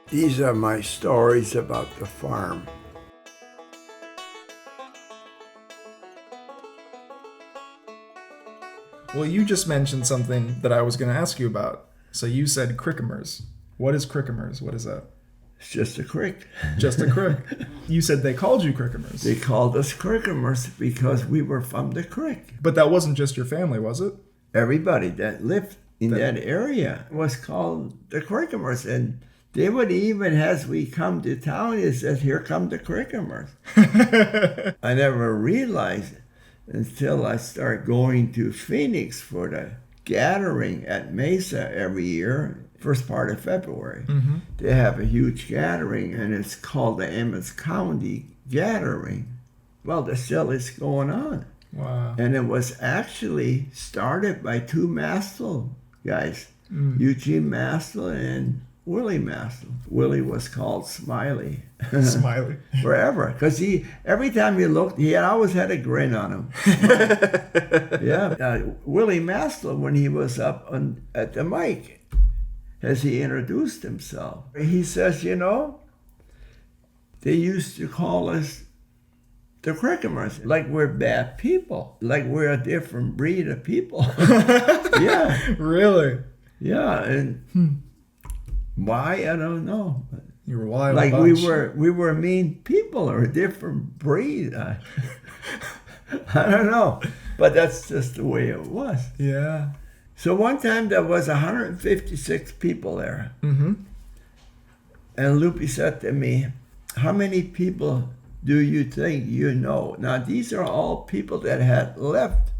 These are my stories about the farm. Well, you just mentioned something that I was going to ask you about. So you said Creek-a-mers. What is Creek-a-mers? What is that? It's just a creek. Just a creek. You said they called you Creek-a-mers. They called us Creek-a-mers because we were from the creek. But that wasn't just your family, was it? Everybody that lived in that area was called the Creek-a-mers. And they would even, as we come to town, it says, "Here come the Creek-a-mers." I never realized it until I started going to Phoenix for the gathering at Mesa every year, first part of February. Mm-hmm. They have a huge gathering, and it's called the Emmons County Gathering. Well, that still is going on. Wow. And it was actually started by two Mastel guys, Eugene Mastel and Willie Mastel. Willie was called Smiley. Smiley. Forever. Because every time you looked, he always had a grin on him. Yeah. Willie Mastel, when he was up at the mic, as he introduced himself, he says, they used to call us the Creek-a-mers, like we're bad people, like we're a different breed of people. Yeah. Really? Yeah, and why, I don't know. You were wild. Like bunch. we were mean people or a different breed. I don't know, but that's just the way it was. Yeah. So one time there was 156 people there, Mm-hmm. and Loopy said to me, "How many people do you think you know?" Now these are all people that had left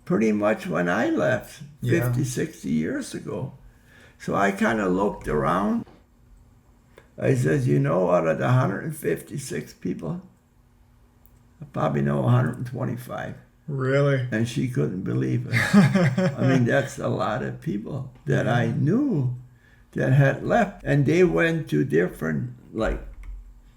pretty much when I left 50, 60 years ago. So I kind of looked around. I said, out of the 156 people, I probably know 125. Really? And she couldn't believe it. I mean, that's a lot of people that I knew that had left. And they went to different, like,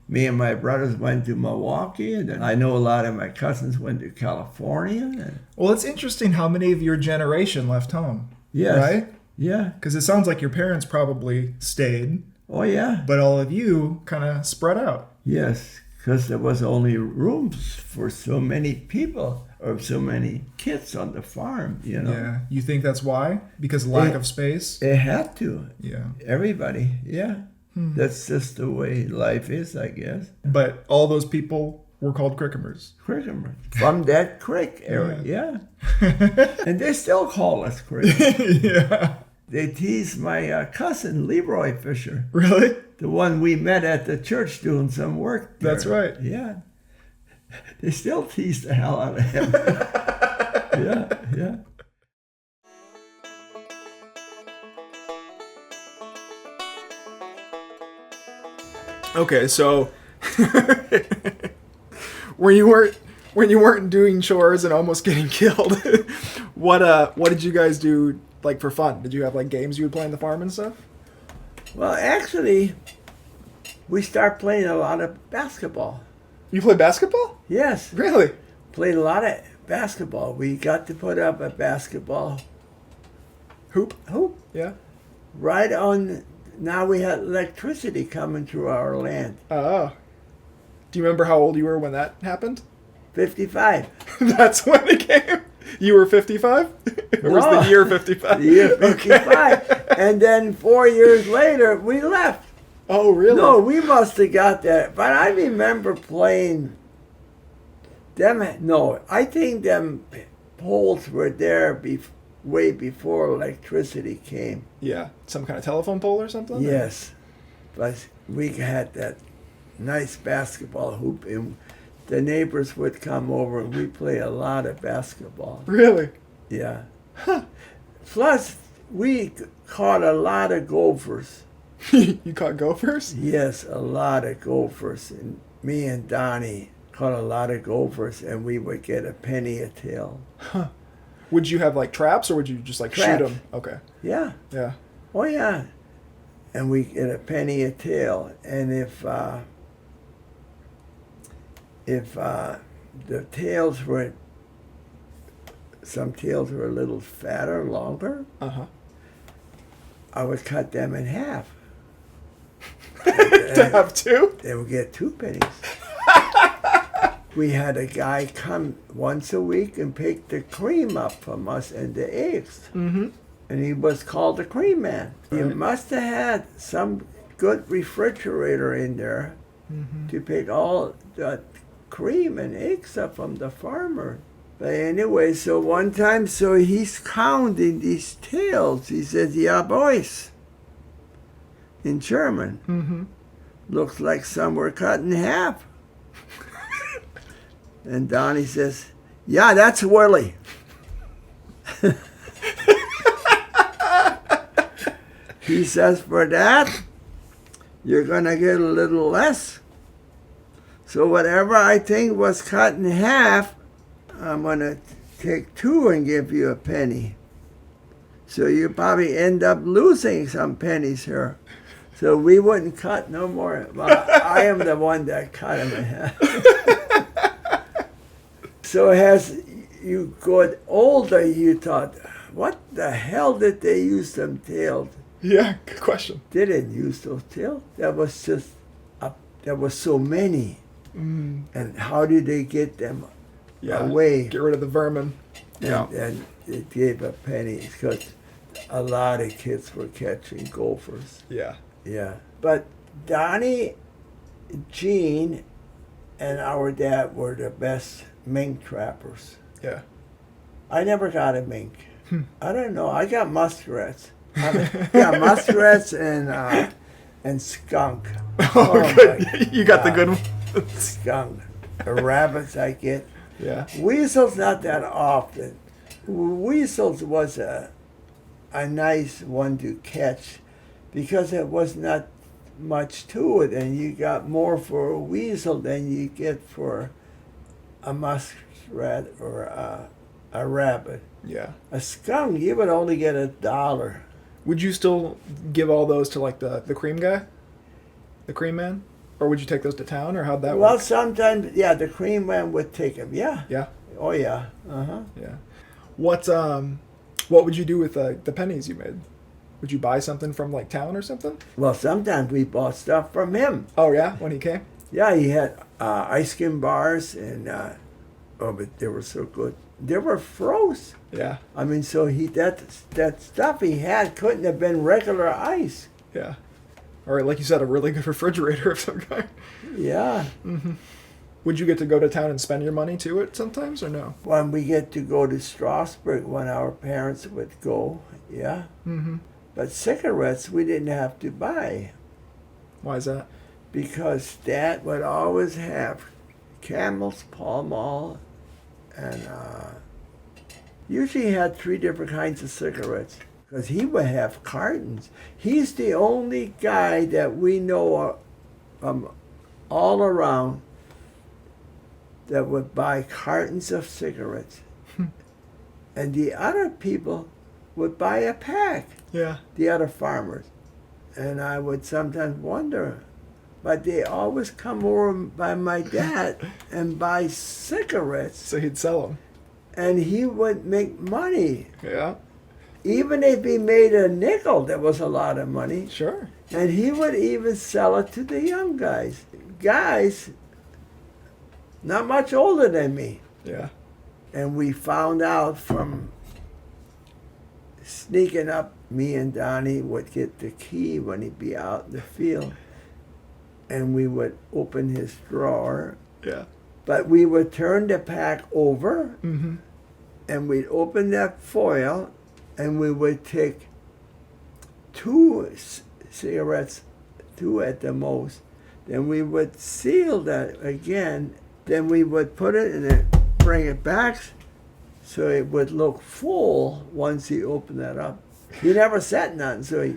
me and my brothers went to Milwaukee, and then I know a lot of my cousins went to California. Well, it's interesting how many of your generation left home. Yes. Right? Yeah. Because it sounds like your parents probably stayed, Oh, yeah. but all of you kind of spread out. Yes, because there was only rooms for so many people or so many kids on the farm, Yeah. You think that's why? Because lack of space? It had to. Yeah. Everybody, yeah. That's just the way life is, I guess. But all those people were called Creek-a-mers. Creek-a-mers. From that creek area, yeah. And they still call us creek. Yeah. They tease my cousin, Leroy Fisher. Really? The one we met at the church doing some work there. That's right. Yeah. They still tease the hell out of him. Yeah. Okay, so when you weren't doing chores and almost getting killed, what did you guys do like for fun? Did you have like games you would play on the farm and stuff? Well, actually, we start playing a lot of basketball. You play basketball? Yes. Really? Played a lot of basketball. We got to put up a basketball Hoop? hoop Yeah. right on. Now we had electricity coming through our land. Oh. Do you remember how old you were when that happened? 55. That's when it came. You were 55? Or was No. the year 55? The year 55. Okay. And then 4 years later, we left. Oh, really? No, we must have got that. But I remember playing them. No, I think them poles were there way before electricity came. Yeah. Some kind of telephone pole or something? Yes. But we had that nice basketball hoop, and the neighbors would come over, and we play a lot of basketball. Really? Yeah. Huh. Plus, we caught a lot of gophers. You caught gophers? Yes, a lot of gophers. And me and Donnie caught a lot of gophers, and we would get a penny a tail. Huh. Would you have like traps, or would you just like Traps. shoot them? Okay. Yeah. Yeah. Oh, yeah. And we get a penny a tail. And if the tails were, some tails were a little fatter, longer, Uh-huh. I would cut them in half. To have two? They would get 2 pennies. We had a guy come once a week and pick the cream up from us and the eggs. Mm-hmm. And he was called the cream man. He Right. must have had some good refrigerator in there to pick all the cream and eggs up from the farmer. But anyway, so one time, so he's counting these tails. He says, "Yeah, boys," in German. Mm-hmm. Looks like some were cut in half. And Donnie says, "Yeah, that's Willie." He says, "For that, you're going to get a little less. So whatever I think was cut in half, I'm going to take 2 and give you a penny. So you probably end up losing some pennies here." So we wouldn't cut no more. Well, I am the one that cut them in half. So as you got older, you thought, what the hell did they use them tails? Yeah, good question. They didn't use those tails. That was just, there was so many. Mm. And how did they get them Yeah. away? Get rid of the vermin. And it gave a penny because a lot of kids were catching gophers. Yeah. Yeah. But Donnie, Gene, and our dad were the best mink trappers. Yeah. I never got a mink. I don't know. I got muskrats. Muskrats and skunk. Oh, good. You got the good one. Skunk. The rabbits I get. Yeah. Weasels not that often. Weasels was a nice one to catch because it was not much to it, and you got more for a weasel than you get for a muskrat or a rabbit. Yeah. A skunk, you would only get $1. Would you still give all those to like the cream guy? The cream man? Or would you take those to town, or how'd that Well, work? sometimes, yeah, the cream man would take them. Yeah. Yeah. Oh, yeah. Uh-huh. Yeah. What would you do with the pennies you made? Would you buy something from like town or something? Well, sometimes we bought stuff from him. Oh yeah, when he came. Yeah, he had ice cream bars, and but they were so good. They were froze. Yeah. I mean, so that stuff he had couldn't have been regular ice. Yeah. Or like you said, a really good refrigerator of some kind. Yeah. Mm-hmm. Would you get to go to town and spend your money to it sometimes, or no? When we get to go to Strasbourg, when our parents would go, yeah. Mm-hmm. But cigarettes we didn't have to buy Why is that? because Dad would always have Camels, Pall Mall, and usually he had 3 different kinds of cigarettes because he would have cartons. He's the only guy that we know from all around that would buy cartons of cigarettes. And the other people would buy a pack, Yeah. the other farmers. And I would sometimes wonder, but they always come over by my dad and buy cigarettes, So he'd sell them. and he would make money. Yeah. Even if he made a nickel, that was a lot of money. Sure. And he would even sell it to the young guys. Guys not much older than me. Yeah. And we found out from sneaking up, me and Donnie would get the key when he'd be out in the field. And we would open his drawer. Yeah. But we would turn the pack over, Mm-hmm. and we'd open that foil, and we would take 2 cigarettes, 2 at the most. Then we would seal that again. Then we would put it and then bring it back so it would look full once he opened that up. He never said nothing, so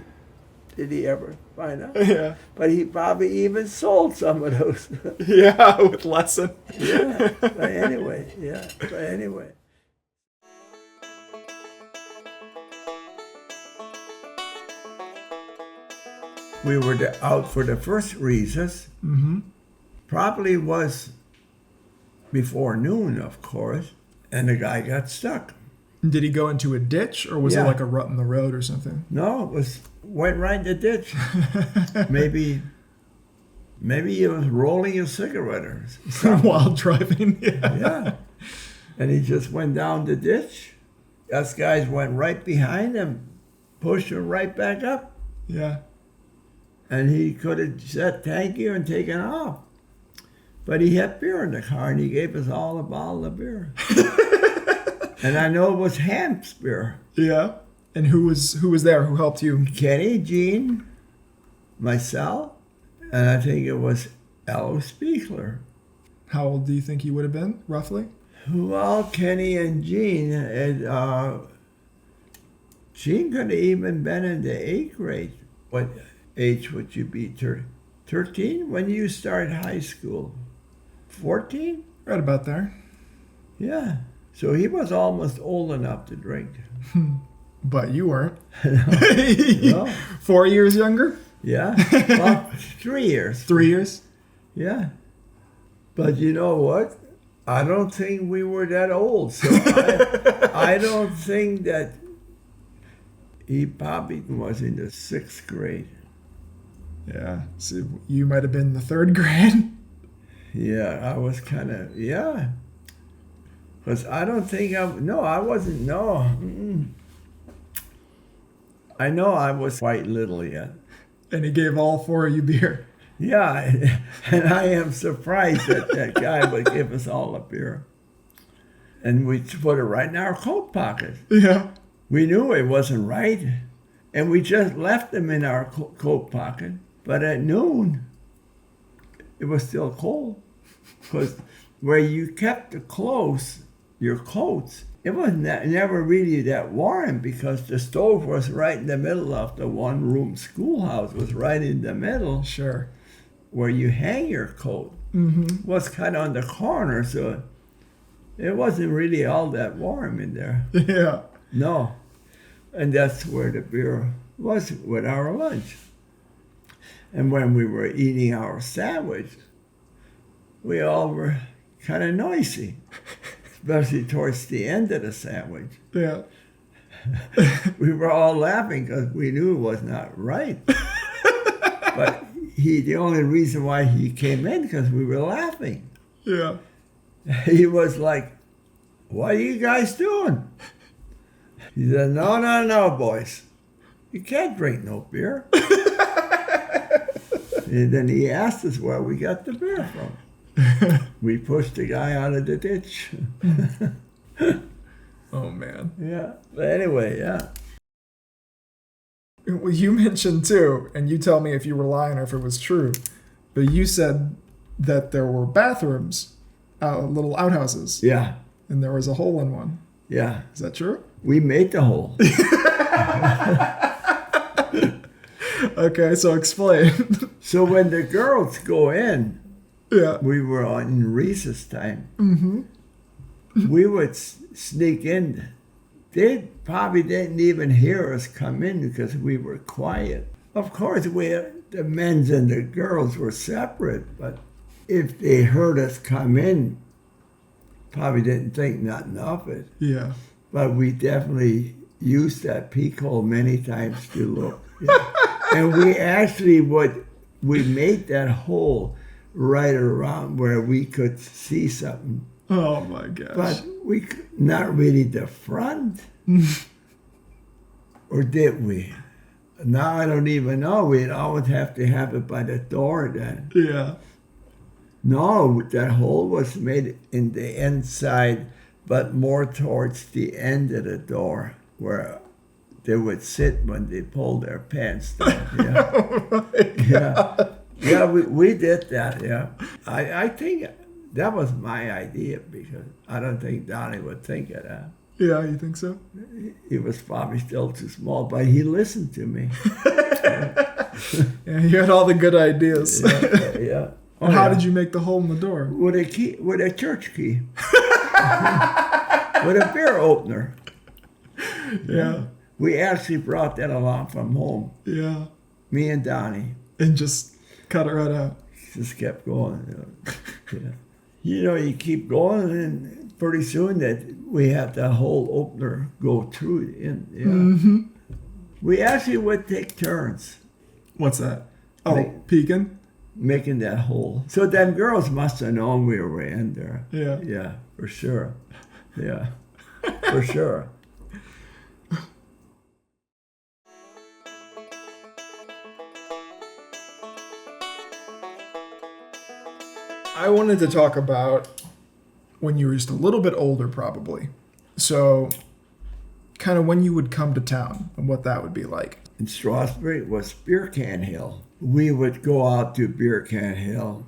did he ever find out? Yeah. But he probably even sold some of those. Yeah, with lesson. Yeah, but anyway. We were out for the first recess. Mm-hmm. Probably was before noon, of course, and the guy got stuck. Did he go into a ditch, or was it Yeah. like a rut in the road or something? No, went right in the ditch. Maybe Maybe he was rolling a cigarette or something. While driving. Yeah. Yeah. And he just went down the ditch. Us guys went right behind him, pushed him right back up. Yeah. And he could have said thank you and taken off. But he had beer in the car, and he gave us all a bottle of beer. And I know it was Hamp's beer. Yeah. And who was there? Who helped you? Kenny, Gene, myself, and I think it was Al Spiegler. How old do you think he would have been, roughly? Well, Kenny and Gene, Gene could have even been in the 8th grade. What age would you be? 13 when you started high school? 14? Right about there. Yeah. So he was almost old enough to drink. But you weren't. No. 4 years younger? Yeah. Well, 3 years. 3 years? Yeah. But you know what? I don't think we were that old. So I don't think that he probably was in the 6th grade. Yeah. So you might have been in the 3rd grade. Yeah, I was kind of, yeah. Because I don't think I wasn't, no. Mm-mm. I know I was quite little yet. And he gave all 4 of you beer. Yeah, and I am surprised that that guy would give us all a beer. And we put it right in our coat pocket. Yeah. We knew it wasn't right, and we just left them in our coat pocket. But at noon, it was still cold. Because where you kept the clothes, your coats, it was never really that warm because the stove was right in the middle of the one-room schoolhouse, was right in the middle. Sure. Where you hang your coat. Mm-hmm. Was kind of on the corner, so it wasn't really all that warm in there. Yeah. No. And that's where the beer was with our lunch. And when we were eating our sandwich, we all were kind of noisy, especially towards the end of the sandwich. Yeah. We were all laughing because we knew it was not right. But the only reason why he came in because we were laughing. Yeah. He was like, "What are you guys doing?" He said, No, boys. You can't drink no beer." And then he asked us where we got the beer from. We pushed the guy out of the ditch. Oh, man. Yeah. But anyway, yeah. Well, you mentioned too, and you tell me if you were lying or if it was true, but you said that there were bathrooms, little outhouses. Yeah. And there was a hole in one. Yeah. Is that true? We made the hole. Okay, so explain. So when the girls go in, Yeah. we were in recess time. Mm-hmm. We would sneak in. They probably didn't even hear us come in because we were quiet. Of course, the men's and the girls were separate, but if they heard us come in, probably didn't think nothing of it. Yeah. But we definitely used that peek hole many times to look. Yeah. And we actually we made that hole right around where we could see something. Oh my gosh. But not really the front. Or did we? Now I don't even know. We'd always have to have it by the door then. Yeah. No, that hole was made in the inside, but more towards the end of the door where they would sit when they pulled their pants down. Yeah. Oh my God. Yeah. Yeah, we did that, yeah. I think that was my idea because I don't think Donnie would think of that. Yeah, you think so? He was probably still too small, but he listened to me. Yeah, you had all the good ideas. Yeah. And how did you make the hole in the door? With a key, with a church key. With a beer opener. Yeah. We actually brought that along from home. Yeah. Me and Donnie. And just cut it right out. Just kept going. Yeah. You keep going, and pretty soon that we have the whole opener go through. Yeah. Mm-hmm. We actually would take turns. What's that? Oh, peeking? making that hole. So them girls must have known we were in there. Yeah. Yeah, for sure. Yeah, for sure. I wanted to talk about when you were just a little bit older, probably. So, kind of when you would come to town and what that would be like. In Strasburg was Beer Can Hill. We would go out to Beer Can Hill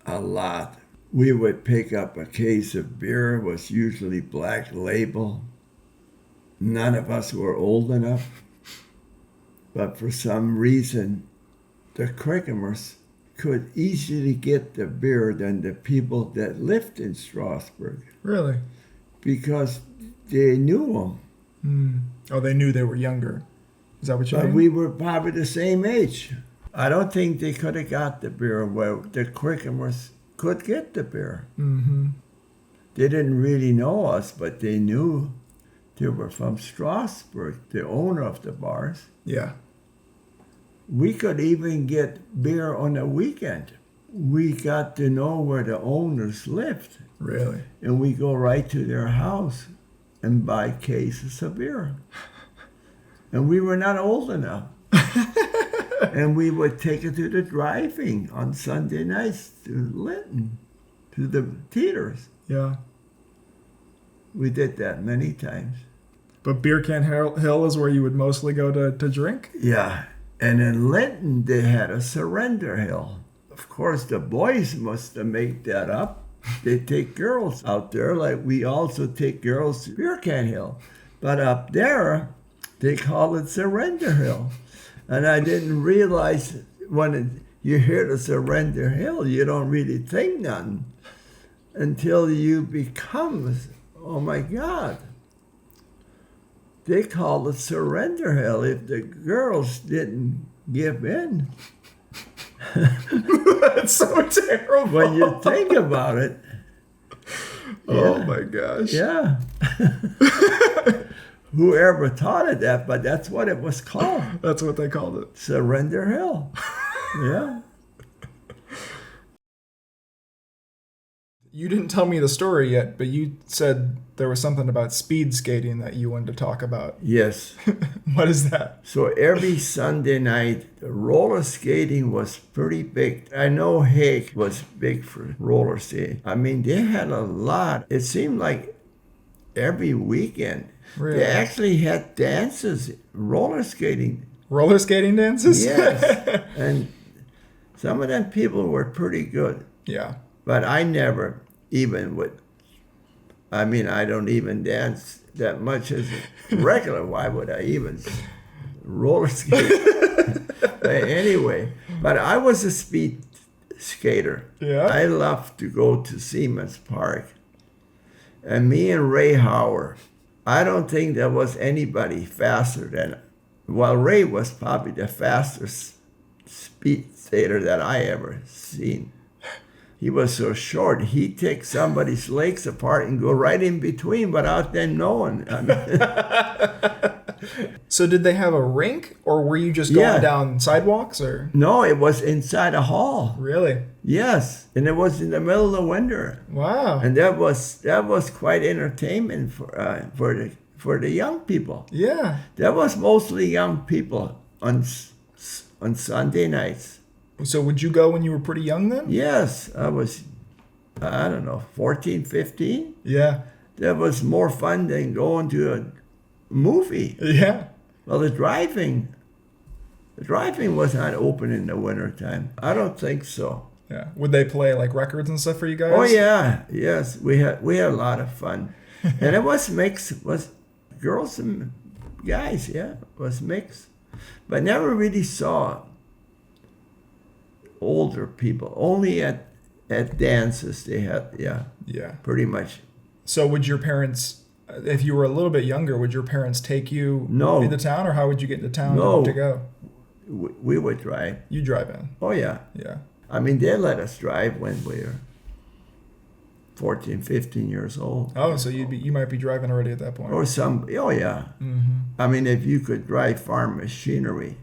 a lot. We would pick up a case of beer. It was usually Black Label. None of us were old enough. But for some reason, the Creek-a-mers could easily get the beer than the people that lived in Strasburg. Really? Because they knew them. Oh, they knew they were younger. Is that what you But mean? we were probably the same age. I don't think they could have got the beer where the Creek-a-mers could get the beer. Mm-hmm. They didn't really know us, but they knew they were from Strasburg, the owner of the bars. Yeah. We could even get beer on the weekend. We got to know where the owners lived. Really? And we go right to their house and buy cases of beer. And we were not old enough. And we would take it to the drive-in on Sunday nights to Linton, to the theaters. Yeah. We did that many times. But Beer Can Hill is where you would mostly go to drink? Yeah. And in Linton, they had a Surrender Hill. Of course, the boys must have made that up. They take girls out there like we also take girls to Beer Can Hill. But up there, they call it Surrender Hill. And I didn't realize when you hear the Surrender Hill, you don't really think nothing until you become, oh my God. They call it Surrender Hill if the girls didn't give in. That's so terrible. When you think about it. Oh Yeah. my gosh. Yeah. Whoever taught it that, but that's what it was called. That's what they called it. Surrender Hill. Yeah. You didn't tell me the story yet, but you said there was something about speed skating that you wanted to talk about. Yes. What is that? So every Sunday night, the roller skating was pretty big. I know Hague was big for roller skating. I mean, they had a lot. It seemed like every weekend. Really? They actually had dances, roller skating. Roller skating dances? Yes. And some of them people were pretty good. Yeah. But I never even would. I mean, I don't even dance that much as a regular. Why would I even roller skate? Anyway, but I was a speed skater. Yeah. I loved to go to Siemens Park. And me and Ray Howard, I don't think there was anybody faster than, well, Ray was probably the fastest speed skater that I ever seen. He was so short, he'd take somebody's legs apart and go right in between without them knowing. I mean, So did they have a rink, or were you just going Yeah. down sidewalks, or? no, it was inside a hall. Really? Yes, and it was in the middle of the winter. Wow. And that was quite entertainment for the young people. Yeah. That was mostly young people on Sunday nights. So would you go when you were pretty young then? Yes, I was, I don't know, 14, 15. Yeah. That was more fun than going to a movie. Yeah. Well, the drive-in was not open in the wintertime. I don't think so. Yeah. Would they play like records and stuff for you guys? Oh yeah, yes, we had a lot of fun, and it was mixed, was girls and guys. Yeah, it was mixed, but never really saw older people. Only at dances they had. Yeah, Yeah. pretty much. So would your parents, if you were a little bit younger, would your parents take you No. into town, or how would you get into town No. to go? We would drive. You drive in. Oh yeah. Yeah. I mean, they let us drive when we were 14, 15 years old. Oh, so you might be driving already at that point. Or some, oh yeah. Mm-hmm. I mean, if you could drive farm machinery,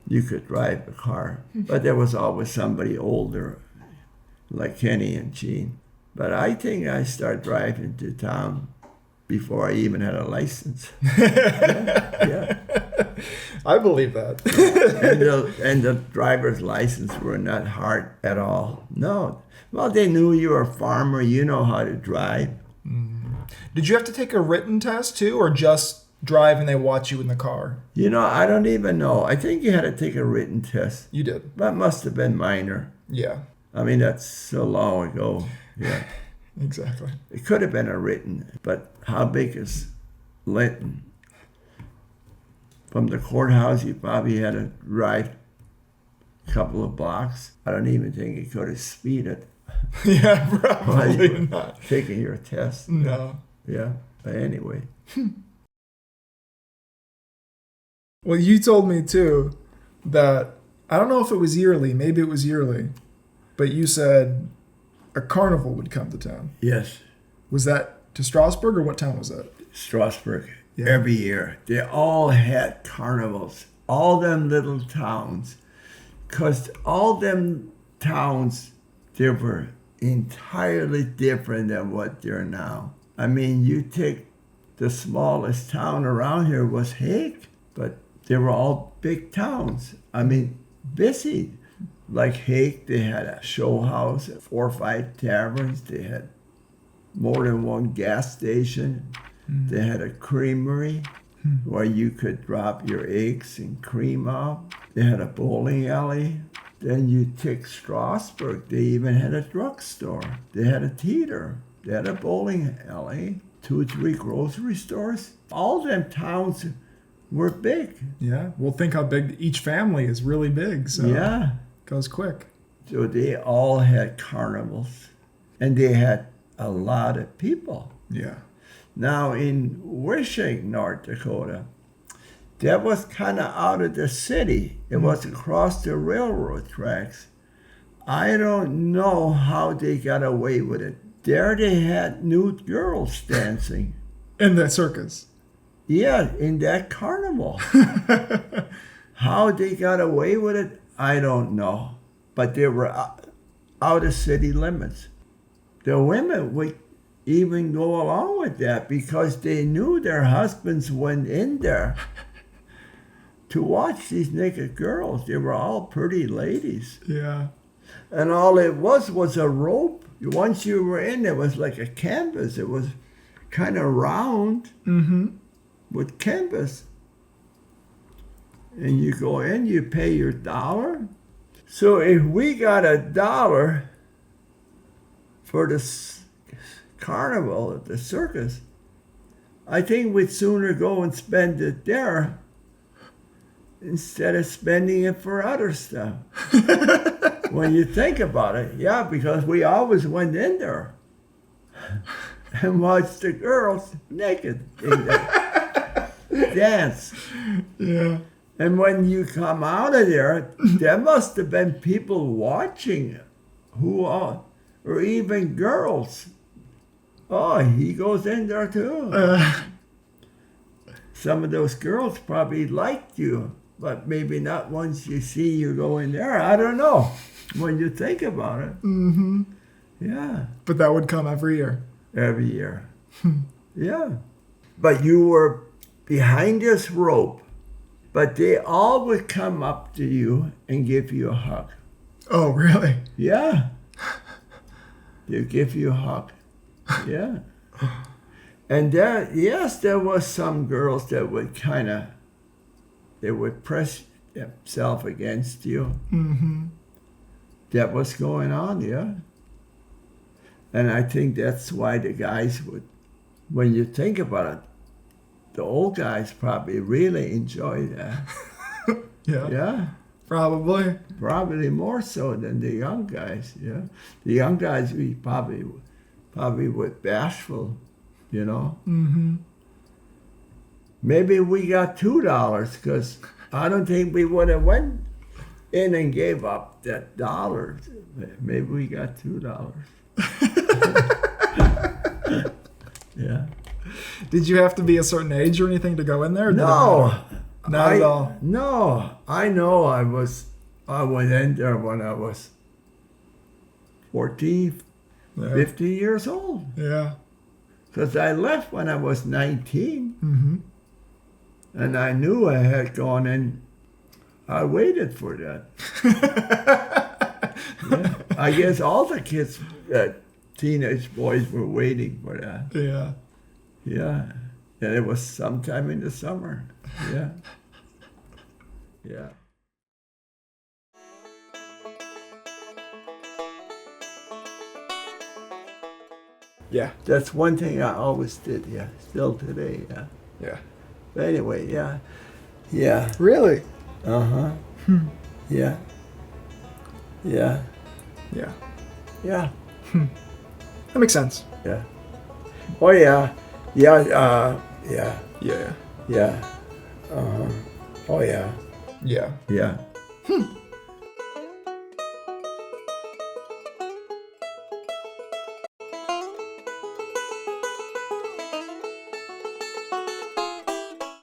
you could drive a car. But there was always somebody older, like Kenny and Gene. But I think I started driving to town before I even had a license. Yeah. I believe that. And the driver's license were not hard at all. No. Well, they knew you were a farmer. You know how to drive. Did you have to take a written test too, or just drive and they watch you in the car? You know, I don't even know. I think you had to take a written test. You did. That must have been minor. Yeah. I mean, that's so long ago. Yeah. Exactly. It could have been a written, but how big is Linton? From the courthouse, you probably had to drive a couple of blocks. I don't even think you could have speeded Yeah, while probably you were not. taking your test. No. Yeah, but anyway. Well, you told me too that, I don't know if it was yearly, maybe it was yearly, but you said a carnival would come to town. Yes, Was that to Strasbourg, or what town was that? Strasbourg. Yeah. Every year. They all had carnivals. All them little towns. Because all them towns, they were entirely different than what they're now. I mean, you take the smallest town around here was Hague, but they were all big towns. I mean, busy. Like Hague, they had a show house, 4 or 5 taverns. They had more than one gas station. They had a creamery where you could drop your eggs and cream off. They had a bowling alley. Then you take Strasbourg, they even had a drugstore. They had a theater. They had a bowling alley, 2 or 3 grocery stores. All them towns were big. Yeah. Well, think how big each family is, really big. So Yeah. it goes quick. So they all had carnivals. And they had a lot of people. Yeah. Now in Wishing, North Dakota, that was kind of out of the city. It was across the railroad tracks. I don't know how they got away with it. There they had nude girls dancing. In the circus. Yeah, in that carnival. How they got away with it, I don't know. But they were out of city limits. The women would even go along with that because they knew their husbands went in there to watch these naked girls. They were all pretty ladies. Yeah. And all it was a rope. Once you were in, it was like a canvas. It was kind of round with canvas. And you go in, you pay your $1. So if we got $1 for the carnival at the circus, I think we'd sooner go and spend it there instead of spending it for other stuff. When you think about it, yeah, because we always went in there and watched the girls naked in the dance. Yeah. And when you come out of there, there must have been people watching who are, or even girls. Oh, he goes in there too. Some of those girls probably liked you, but maybe not once you see you go in there. I don't know when you think about it. Yeah, But that would come every year. every year. Yeah. But you were behind this rope, but they all would come up to you and give you a hug. Oh, really? Yeah. They'll give you a hug. Yeah. And there, yes, there was some girls that would they would press themselves against you. That was going on, yeah. And I think that's why the guys would, when you think about it, the old guys probably really enjoy that. Yeah. Yeah. Probably. Probably more so than the young guys, yeah. The young guys, we probably were bashful, you know. Maybe we got $2 because I don't think we would have went in and gave up that $1. Maybe we got $2. Yeah. Did you have to be a certain age or anything to go in there? Or did it No, matter? Not at all. No, I know I went in there when I was 14, Yeah. 15 years old. Yeah. Because I left when I was 19. Mm-hmm. And I knew I had gone in. I waited for that. Yeah. I guess all the kids, teenage boys, were waiting for that. Yeah. Yeah. And it was sometime in the summer. Yeah. Yeah. Yeah. That's one thing I always did, yeah. Still today, yeah. Yeah. But anyway, yeah. Yeah. Really? Uh-huh. Yeah. Yeah. Yeah. Yeah. That makes sense. Yeah. Oh yeah. Yeah. Yeah. Yeah. Yeah. Uh-huh. Oh yeah. Yeah. Yeah.